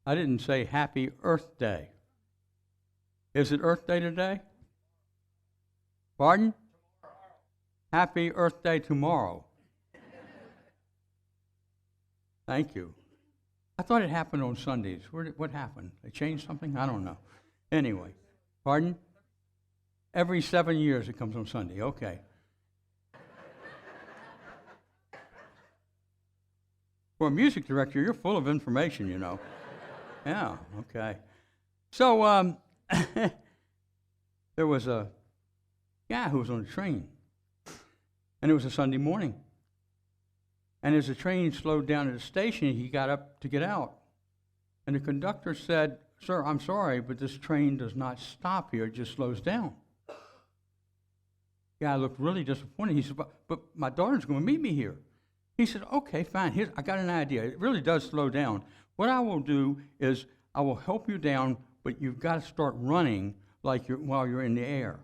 I didn't say Happy Earth Day. Is it Earth Day today? Pardon? Happy Earth Day tomorrow. Thank you. I thought it happened on Sundays. What happened? They changed something? I don't know. Anyway, pardon? Every 7 years it comes on Sunday. Okay. For a music director, you're full of information, you know. Yeah, okay. So there was a guy who was on a train, and it was a Sunday morning. And as the train slowed down at the station, he got up to get out. And the conductor said, "Sir, I'm sorry, but this train does not stop here. It just slows down." The guy looked really disappointed. He said, but my daughter's going to meet me here. He said, "Okay, fine. I got an idea. It really does slow down. What I will do is I will help you down, but you've got to start running while you're in the air."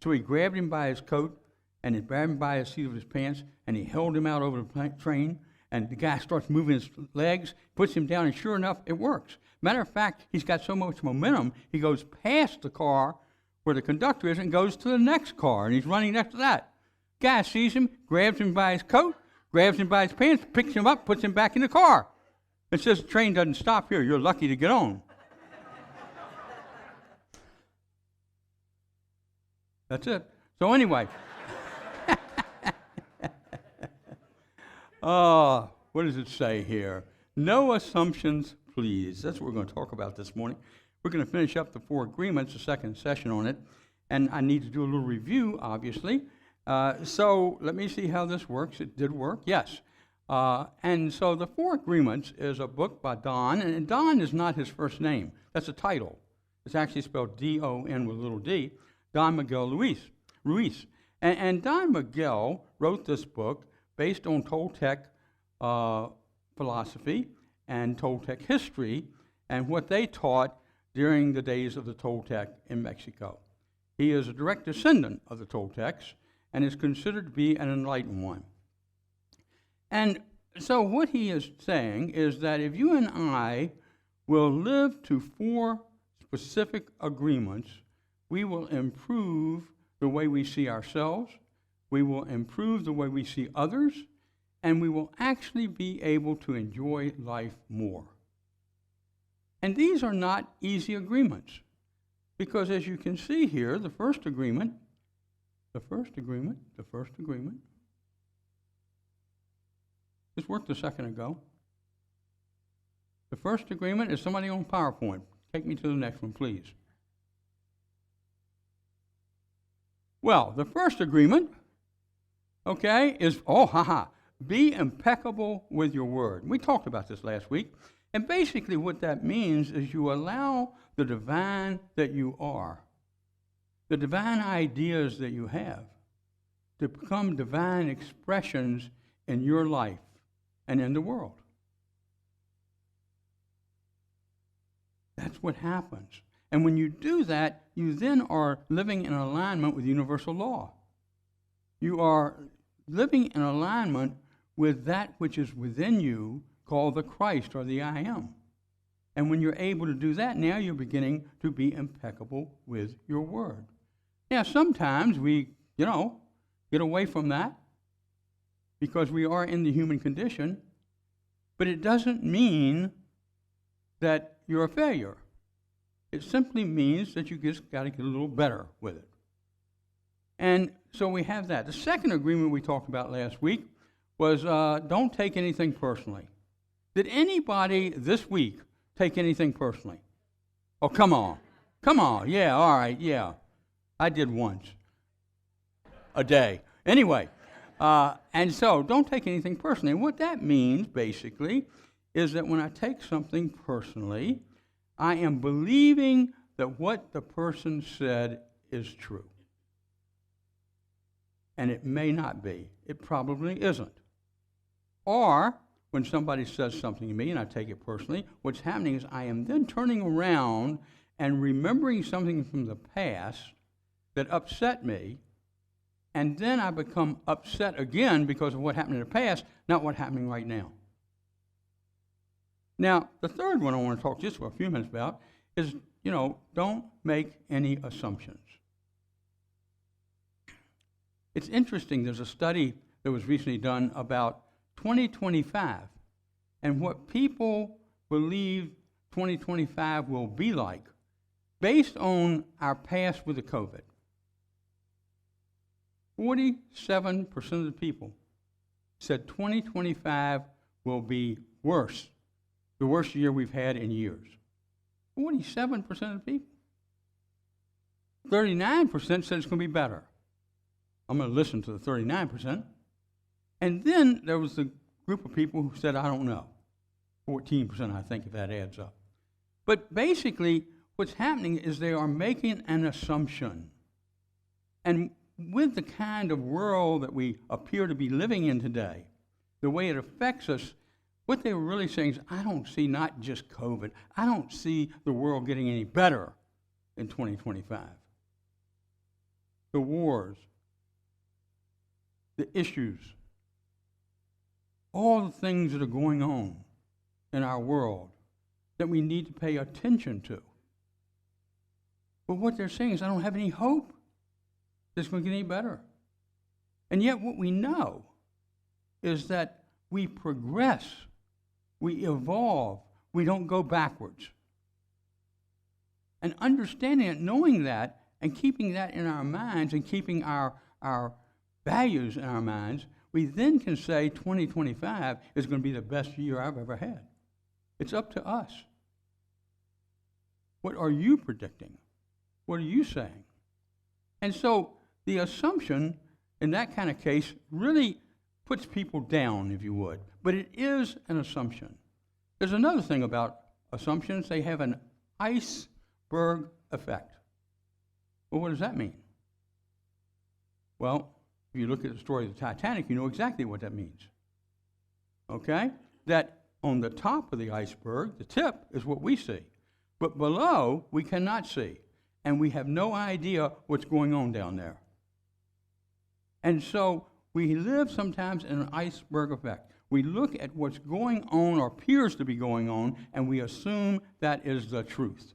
So he grabbed him by his coat, and he grabbed him by his seat of his pants, and he held him out over the train, and the guy starts moving his legs, puts him down, and sure enough, it works. Matter of fact, he's got so much momentum, he goes past the car where the conductor is and goes to the next car, and he's running next to that. Guy sees him, grabs him by his coat, grabs him by his pants, picks him up, puts him back in the car. It says the train doesn't stop here. You're lucky to get on. That's it. So anyway. What does it say here? No assumptions, please. That's what we're going to talk about this morning. We're going to finish up the 4 agreements, the second session on it, and I need to do a little review, obviously. So let me see how this works. It did work, yes. And so the 4 agreements is a book by Don, and Don is not his first name. That's a title. It's actually spelled D-O-N with a little d, Don Miguel Ruiz. And Don Miguel wrote this book based on Toltec philosophy and Toltec history and what they taught during the days of the Toltec in Mexico. He is a direct descendant of the Toltecs and is considered to be an enlightened one. And so what he is saying is that if you and I will live to 4 specific agreements, we will improve the way we see ourselves, we will improve the way we see others, and we will actually be able to enjoy life more. And these are not easy agreements, because as you can see here, the first agreement, this worked a second ago. The first agreement is somebody on PowerPoint. Take me to the next one, please. Well, the first agreement, okay, is, be impeccable with your word. We talked about this last week. And basically what that means is you allow the divine that you are, the divine ideas that you have, to become divine expressions in your life and in the world. That's what happens. And when you do that, you then are living in alignment with universal law. You are living in alignment with that which is within you, called the Christ or the I Am. And when you're able to do that, now you're beginning to be impeccable with your word. Now, sometimes we, get away from that because we are in the human condition, but it doesn't mean that you're a failure. It simply means that you just got to get a little better with it. And so we have that. The second agreement we talked about last week was don't take anything personally. Did anybody this week take anything personally? Oh, come on. Yeah, all right, yeah. I did once a day. Anyway, and so don't take anything personally. And what that means, basically, is that when I take something personally, I am believing that what the person said is true. And it may not be. It probably isn't. Or, when somebody says something to me and I take it personally, what's happening is I am then turning around and remembering something from the past that upset me, and then I become upset again because of what happened in the past, not what's happening right now. Now, the third one I want to talk just for a few minutes about is, don't make any assumptions. It's interesting, there's a study that was recently done about 2025 and what people believe 2025 will be like based on our past with the COVID. 47% of the people said 2025 will be worse, the worst year we've had in years. 47% of the people. 39% said it's going to be better. I'm going to listen to the 39%. And then there was a group of people who said, I don't know. 14%, I think, if that adds up. But basically, what's happening is they are making an assumption. And with the kind of world that we appear to be living in today, the way it affects us, what they were really saying is, I don't see not just COVID, I don't see the world getting any better in 2025. The wars, the issues, all the things that are going on in our world that we need to pay attention to. But what they're saying is, I don't have any hope that it's going to get any better. And yet what we know is that we progress, we evolve, we don't go backwards. And understanding it, knowing that, and keeping that in our minds and keeping our values in our minds, we then can say 2025 is going to be the best year I've ever had. It's up to us. What are you predicting? What are you saying? And so the assumption in that kind of case really puts people down, if you would. But it is an assumption. There's another thing about assumptions. They have an iceberg effect. Well, what does that mean? Well, if you look at the story of the Titanic, you know exactly what that means. Okay? That on the top of the iceberg, the tip is what we see. But below, we cannot see. And we have no idea what's going on down there. And so we live sometimes in an iceberg effect. We look at what's going on or appears to be going on, and we assume that is the truth.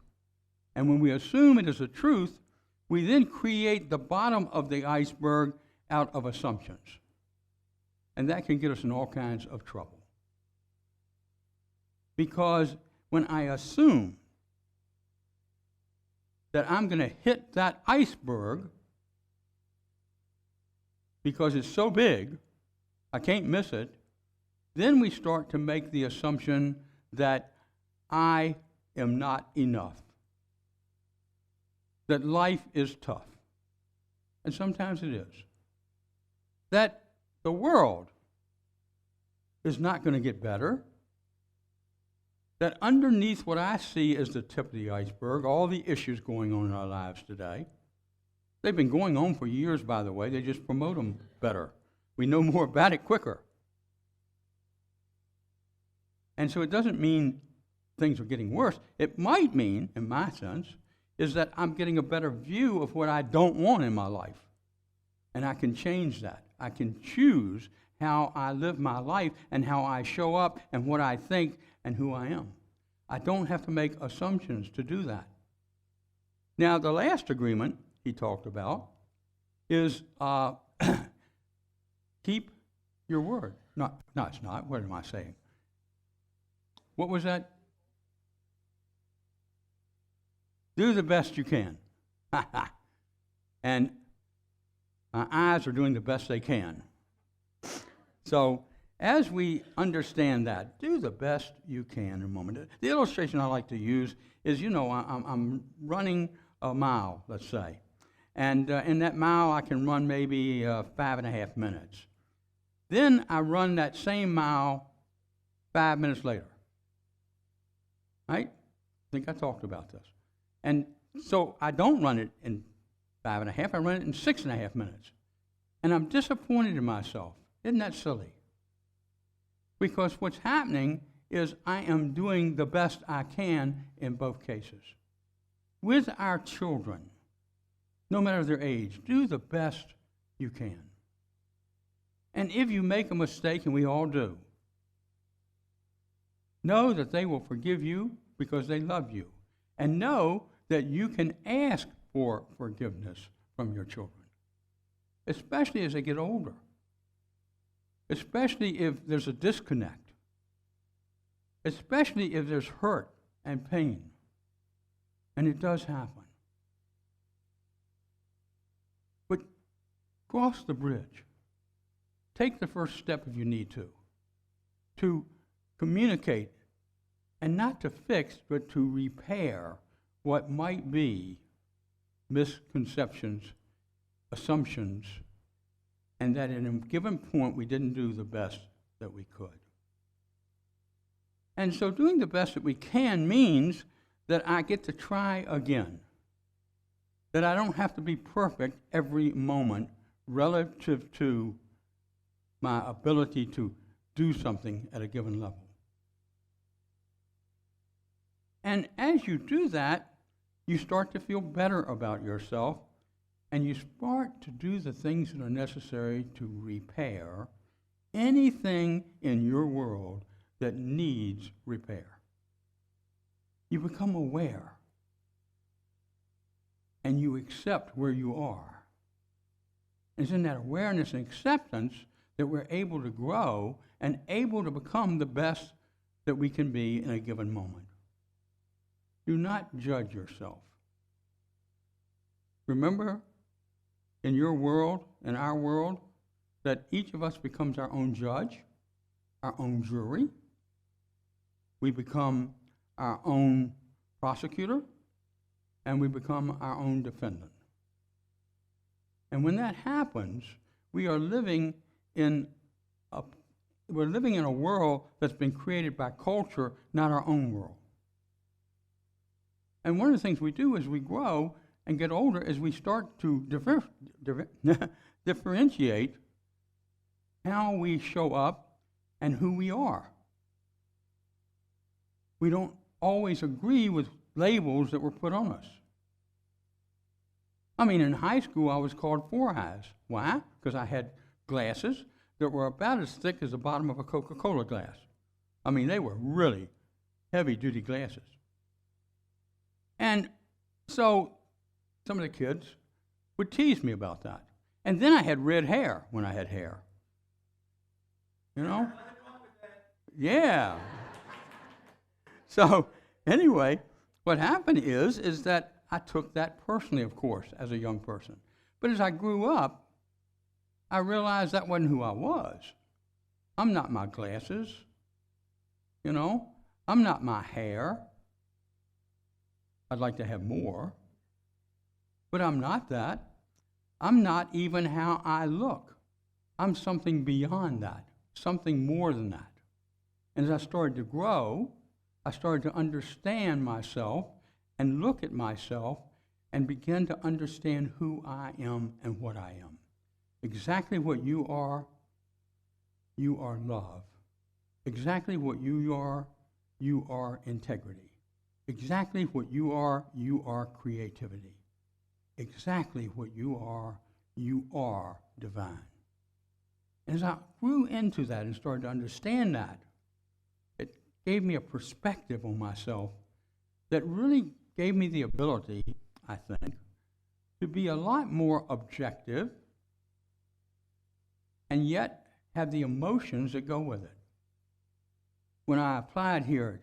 And when we assume it is the truth, we then create the bottom of the iceberg out of assumptions. And that can get us in all kinds of trouble. Because when I assume that I'm going to hit that iceberg because it's so big, I can't miss it, then we start to make the assumption that I am not enough, that life is tough, and sometimes it is, that the world is not going to get better, that underneath what I see is the tip of the iceberg, all the issues going on in our lives today. They've been going on for years, by the way. They just promote them better. We know more about it quicker. And so it doesn't mean things are getting worse. It might mean, in my sense, is that I'm getting a better view of what I don't want in my life. And I can change that. I can choose how I live my life and how I show up and what I think and who I am. I don't have to make assumptions to do that. Now, the last agreement he talked about is keep your word. No, it's not. What am I saying? What was that? Do the best you can. And my eyes are doing the best they can. So, as we understand that, do the best you can in a moment. The illustration I like to use is, I'm running a mile, let's say. And in that mile, I can run maybe 5.5 minutes. Then I run that same mile 5 minutes later. Right? I think I talked about this. And so I don't run it in 5.5, I run it in 6.5 minutes. And I'm disappointed in myself. Isn't that silly? Because what's happening is I am doing the best I can in both cases. With our children, no matter their age, do the best you can. And if you make a mistake, and we all do, Know that they will forgive you because they love you. And know that you can ask for forgiveness from your children, especially as they get older, especially if there's a disconnect, especially if there's hurt and pain. And it does happen. But cross the bridge. Take the first step if you need to communicate, and not to fix, but to repair what might be misconceptions, assumptions, and that at a given point we didn't do the best that we could. And so doing the best that we can means that I get to try again, that I don't have to be perfect every moment relative to my ability to do something at a given level. And as you do that, you start to feel better about yourself, and you start to do the things that are necessary to repair anything in your world that needs repair. You become aware, and you accept where you are. It's in that awareness and acceptance that we're able to grow and able to become the best that we can be in a given moment. Do not judge yourself. Remember, in your world, in our world, that each of us becomes our own judge, our own jury. We become our own prosecutor, and we become our own defendant. And when that happens, we are living in a world that's been created by culture, not our own world. And one of the things we do as we grow and get older is we start to differentiate how we show up and who we are. We don't always agree with labels that were put on us. I mean, in high school, I was called Four Eyes. Why? Because I had glasses that were about as thick as the bottom of a Coca-Cola glass. I mean, they were really heavy-duty glasses. And so some of the kids would tease me about that. And then I had red hair when I had hair. You know? Yeah. So anyway, what happened is that I took that personally, of course, as a young person. But as I grew up, I realized that wasn't who I was. I'm not my glasses, you know? I'm not my hair. I'd like to have more. But I'm not that. I'm not even how I look. I'm something beyond that, something more than that. And as I started to grow, I started to understand myself and look at myself and begin to understand who I am and what I am. Exactly what you are love. Exactly what you are integrity. Exactly what you are creativity. Exactly what you are divine. And as I grew into that and started to understand that, it gave me a perspective on myself that really gave me the ability, I think, to be a lot more objective and yet have the emotions that go with it. When I applied here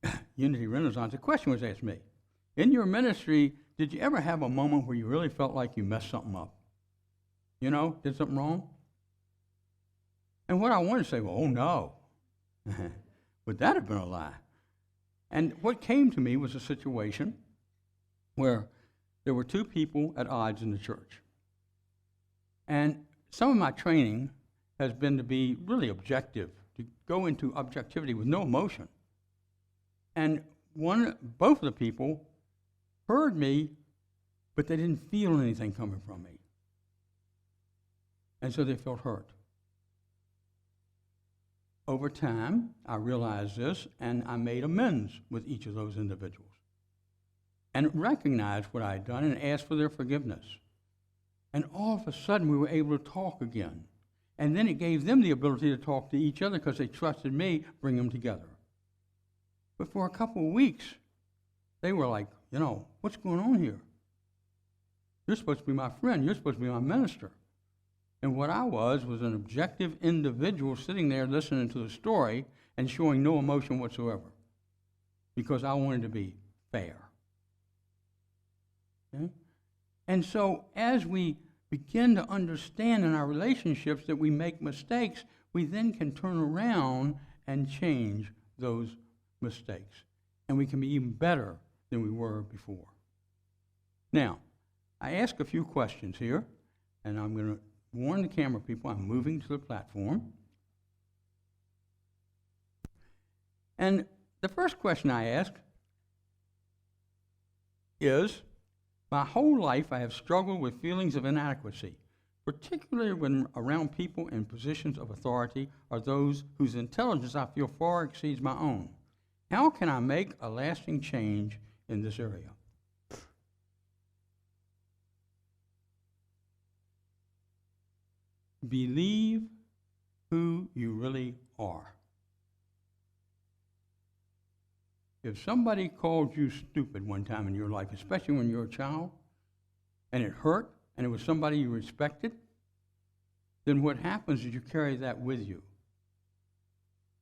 at Unity Renaissance, a question was asked me, in your ministry, did you ever have a moment where you really felt like you messed something up? You know, did something wrong? And what I wanted to say, well, oh no. Would that have been a lie? And what came to me was a situation where there were two people at odds in the church. And some of my training has been to be really objective, to go into objectivity with no emotion. And both of the people heard me, but they didn't feel anything coming from me. And so they felt hurt. Over time, I realized this, and I made amends with each of those individuals and recognized what I had done and asked for their forgiveness. And all of a sudden, we were able to talk again. And then it gave them the ability to talk to each other because they trusted me, bring them together. But for a couple of weeks, they were like, what's going on here? You're supposed to be my friend. You're supposed to be my minister. And what I was an objective individual sitting there listening to the story and showing no emotion whatsoever because I wanted to be fair. Okay? And so as we begin to understand in our relationships that we make mistakes, we then can turn around and change those mistakes. And we can be even better than we were before. Now, I ask a few questions here, and I'm going to warn the camera people I'm moving to the platform. And the first question I ask is, my whole life I have struggled with feelings of inadequacy, particularly when around people in positions of authority or those whose intelligence I feel far exceeds my own. How can I make a lasting change in this area? Believe who you really are. If somebody called you stupid one time in your life, especially when you were a child, and it hurt, and it was somebody you respected, then what happens is you carry that with you.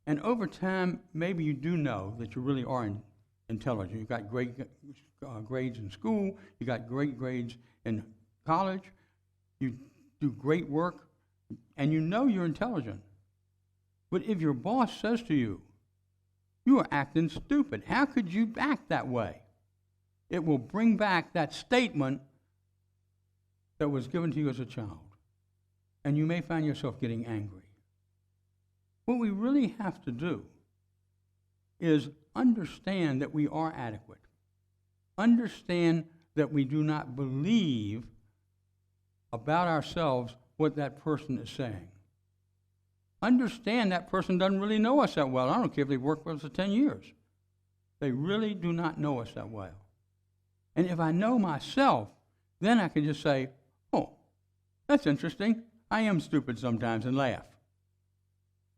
And over time, maybe you do know that you really are intelligent. You got great grades in school, you got great grades in college, you do great work, and you know you're intelligent. But if your boss says to you, you are acting stupid, how could you act that way? It will bring back that statement that was given to you as a child. And you may find yourself getting angry. What we really have to do is understand that we are adequate. Understand that we do not believe about ourselves what that person is saying. Understand that person doesn't really know us that well. I don't care if they've worked with us for 10 years. They really do not know us that well. And if I know myself, then I can just say, oh, that's interesting. I am stupid sometimes and laugh,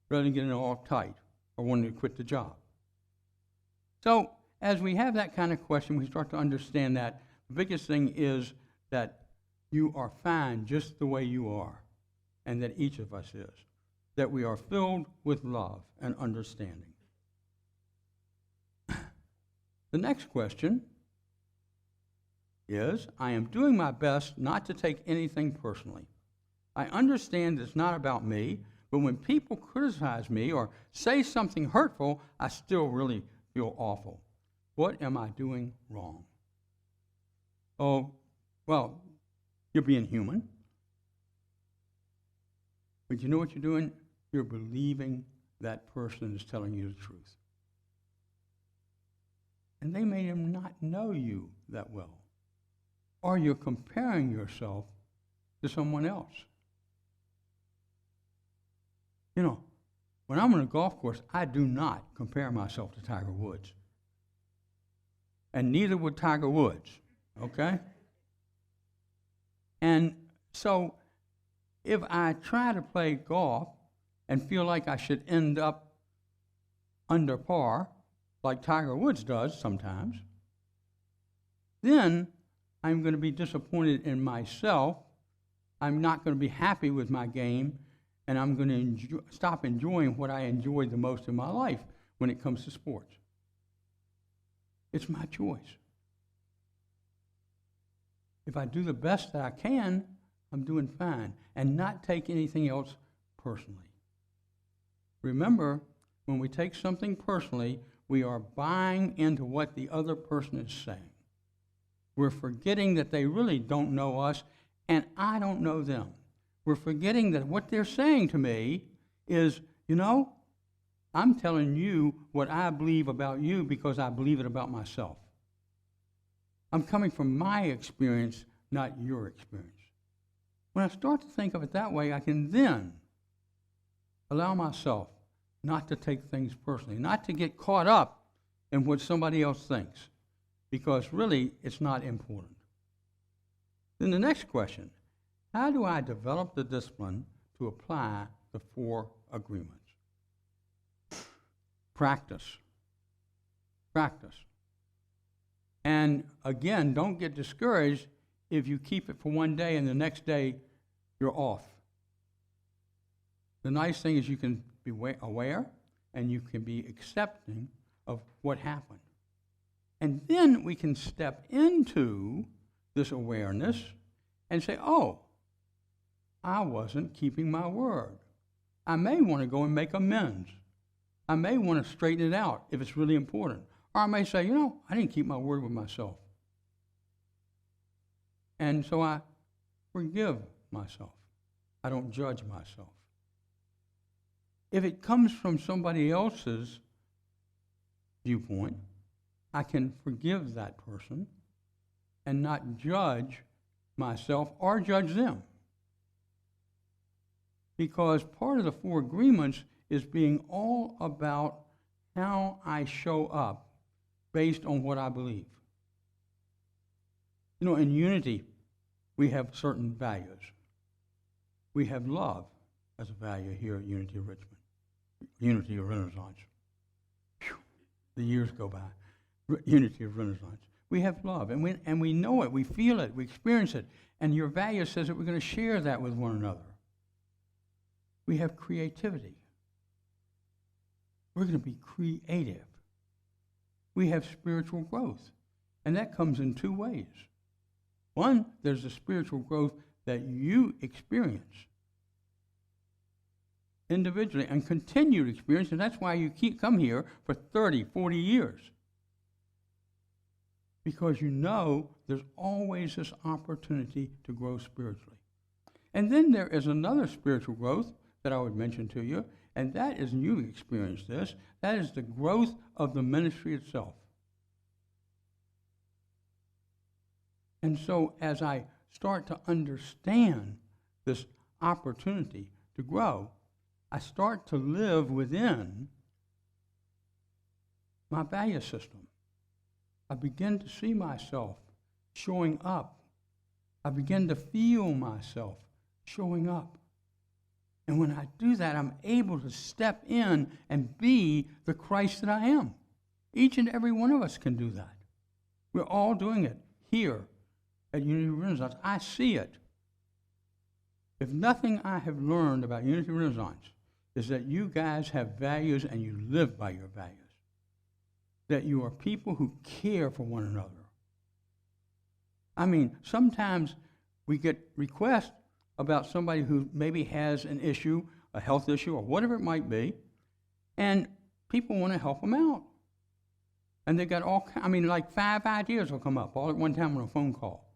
rather than getting all tight or wanting to quit the job. So as we have that kind of question, we start to understand that the biggest thing is that you are fine just the way you are, and that each of us is, that we are filled with love and understanding. The next question is, I am doing my best not to take anything personally. I understand it's not about me, but when people criticize me or say something hurtful, I still really feel awful. What am I doing wrong? Oh, well, you're being human. But you know what you're doing? You're believing that person is telling you the truth. And they may not know you that well. Or you're comparing yourself to someone else. You know, when I'm on a golf course, I do not compare myself to Tiger Woods. And neither would Tiger Woods, okay? And so if I try to play golf and feel like I should end up under par, like Tiger Woods does sometimes, then I'm going to be disappointed in myself. I'm not going to be happy with my game, and I'm going to stop enjoying what I enjoyed the most in my life when it comes to sports. It's my choice. If I do the best that I can, I'm doing fine, and not take anything else personally. Remember, when we take something personally, we are buying into what the other person is saying. We're forgetting that they really don't know us, and I don't know them. We're forgetting that what they're saying to me is, you know, I'm telling you what I believe about you because I believe it about myself. I'm coming from my experience, not your experience. When I start to think of it that way, I can then allow myself not to take things personally, not to get caught up in what somebody else thinks, because really it's not important. Then the next question, how do I develop the discipline to apply the 4 agreements? Practice. practice. And again, don't get discouraged if you keep it for one day and the next day you're off. The nice thing is you can be aware and you can be accepting of what happened. And then we can step into this awareness and say, oh, I wasn't keeping my word. I may want to go and make amends. I may want to straighten it out if it's really important. Or I may say, I didn't keep my word with myself. And so I forgive myself. I don't judge myself. If it comes from somebody else's viewpoint, I can forgive that person and not judge myself or judge them. Because part of the 4 agreements is being all about how I show up based on what I believe. In unity, we have certain values. We have love as a value here at Unity of Richmond, Unity of Renaissance. Whew, the years go by. Unity of Renaissance. We have love, and we know it, we feel it, we experience it, and your value says that we're going to share that with one another. We have creativity. We're going to be creative. We have spiritual growth, and that comes in 2 ways. One, there's the spiritual growth that you experience individually and continue to experience, and that's why you come here for 30, 40 years. Because there's always this opportunity to grow spiritually. And then there is another spiritual growth that I would mention to you, and that is, and you've experienced this, that is the growth of the ministry itself. And so as I start to understand this opportunity to grow, I start to live within my value system. I begin to see myself showing up. I begin to feel myself showing up. And when I do that, I'm able to step in and be the Christ that I am. Each and every one of us can do that. We're all doing it here at Unity Renaissance. I see it. If nothing I have learned about Unity Renaissance is that you guys have values and you live by your values. That you are people who care for one another. I mean, sometimes we get requests about somebody who maybe has an issue, a health issue, or whatever it might be, and people want to help them out. And they got like 5 ideas will come up all at one time on a phone call.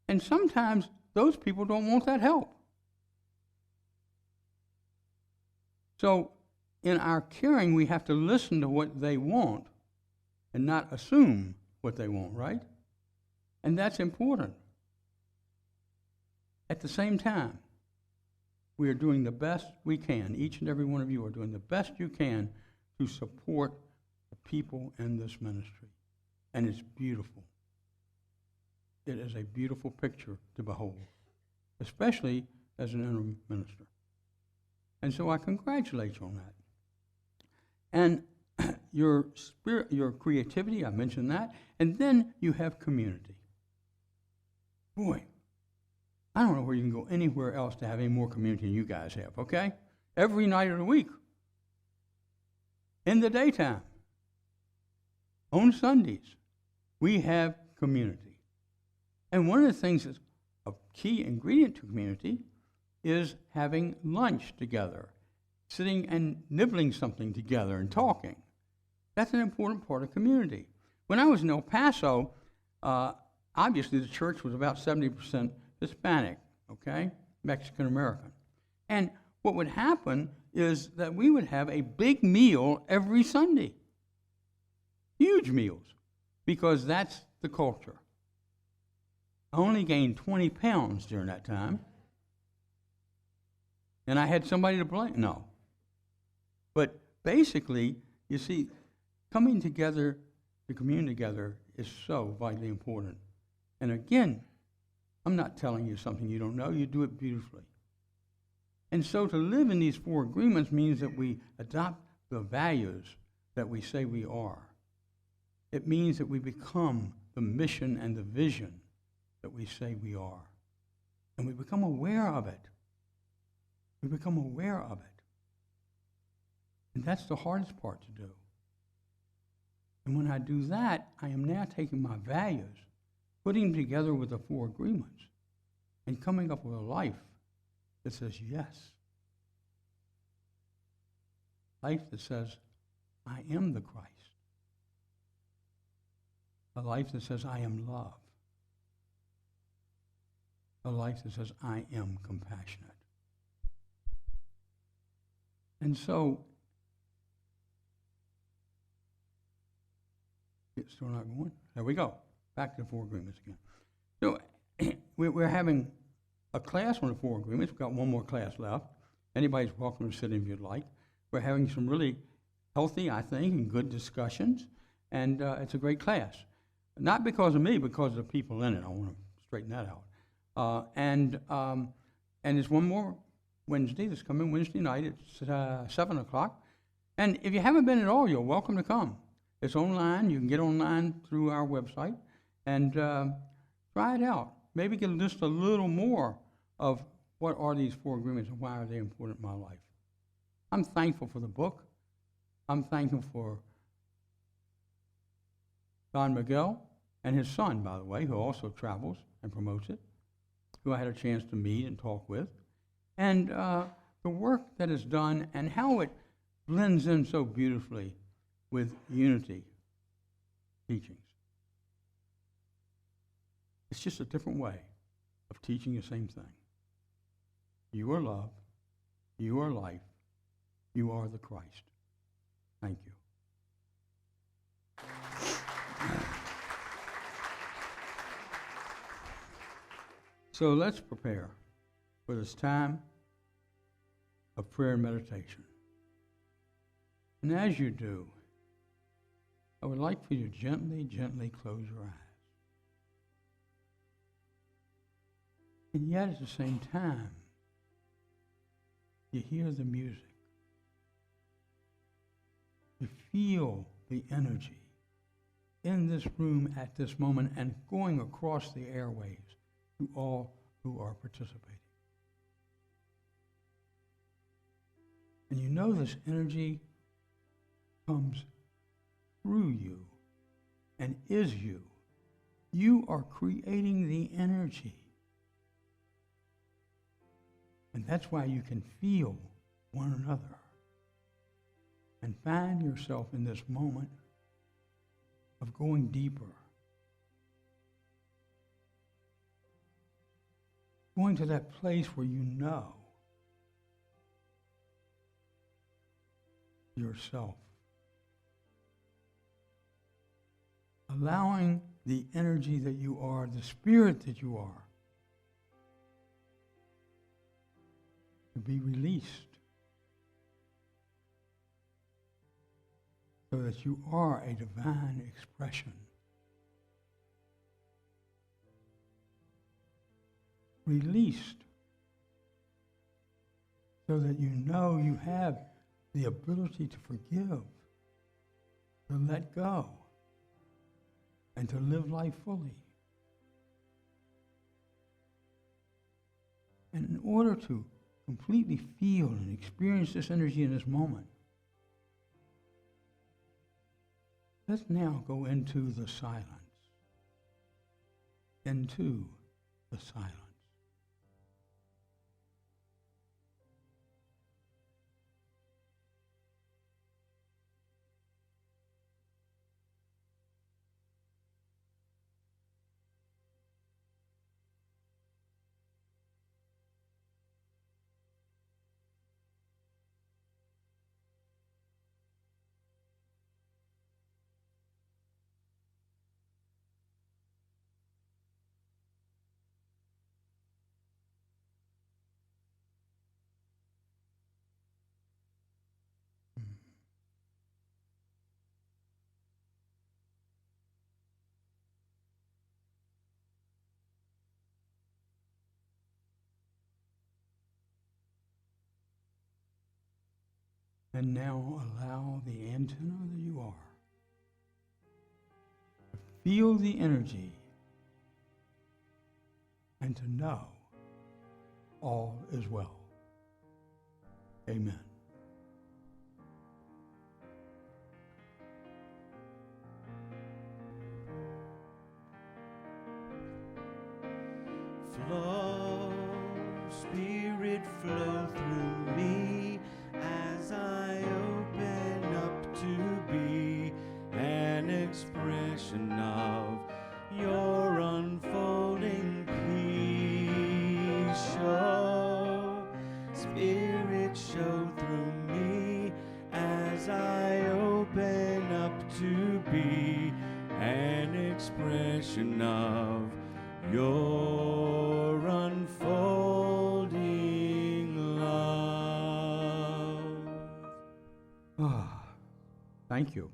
And sometimes those people don't want that help. So in our caring, we have to listen to what they want and not assume what they want, right? And that's important. At the same time, we are doing the best we can. Each and every one of you are doing the best you can to support the people in this ministry. And it's beautiful. It is a beautiful picture to behold, especially as an interim minister. And so I congratulate you on that. And your spirit, your creativity, I mentioned that. And then you have community. Boy, I don't know where you can go anywhere else to have any more community than you guys have, okay? Every night of the week. In the daytime. On Sundays. We have community. And one of the things that's a key ingredient to community is having lunch together. Sitting and nibbling something together and talking. That's an important part of community. When I was in El Paso, obviously the church was about 70% Hispanic, okay? Mexican American. And what would happen is that we would have a big meal every Sunday. Huge meals. Because that's the culture. I only gained 20 pounds during that time. And I had somebody to blame. No. But basically, you see, coming together to commune together is so vitally important. And again, I'm not telling you something you don't know. You do it beautifully. And so to live in these 4 agreements means that we adopt the values that we say we are. It means that we become the mission and the vision that we say we are. And we become aware of it. We become aware of it. And that's the hardest part to do. And when I do that, I am now taking my values, putting them together with the 4 agreements, and coming up with a life that says yes. Life that says, I am the Christ. A life that says, I am love. A life that says, I am compassionate. And so, it's still not going? There we go. Back to the 4 agreements again. So, we're having a class on the 4 agreements. We've got one more class left. Anybody's welcome to sit in if you'd like. We're having some really healthy, I think, and good discussions, and it's a great class. Not because of me, because of the people in it. I want to straighten that out. And there's one more Wednesday that's coming Wednesday night. It's 7 o'clock. And if you haven't been at all, you're welcome to come. It's online. You can get online through our website and try it out. Maybe get just a little more of what are these 4 agreements and why are they important in my life. I'm thankful for the book. I'm thankful for Don Miguel and his son, by the way, who also travels and promotes it, who I had a chance to meet and talk with, and the work that is done and how it blends in so beautifully with unity teachings. It's just a different way of teaching the same thing. You are love. You are life. You are the Christ. Thank you. So let's prepare for this time of prayer and meditation. And as you do, I would like for you to gently, gently close your eyes. And yet at the same time, you hear the music. You feel the energy in this room at this moment and going across the airwaves to all who are participating. And you know this energy comes through you and is you. You are creating the energy. And that's why you can feel one another and find yourself in this moment of going deeper. Going to that place where you know yourself. Allowing the energy that you are, the spirit that you are, to be released so that you are a divine expression. Released so that you know you have the ability to forgive, to let go, and to live life fully. And in order to completely feel and experience this energy in this moment, let's now go into the silence. Into the silence. And now allow the antenna that you are feel the energy and to know all is well. Amen. Flow, Spirit, flow through me as I open up to be an expression of your unfolding peace. Show, Spirit, show through me as I open up to be an expression of your unfolding love. Thank you.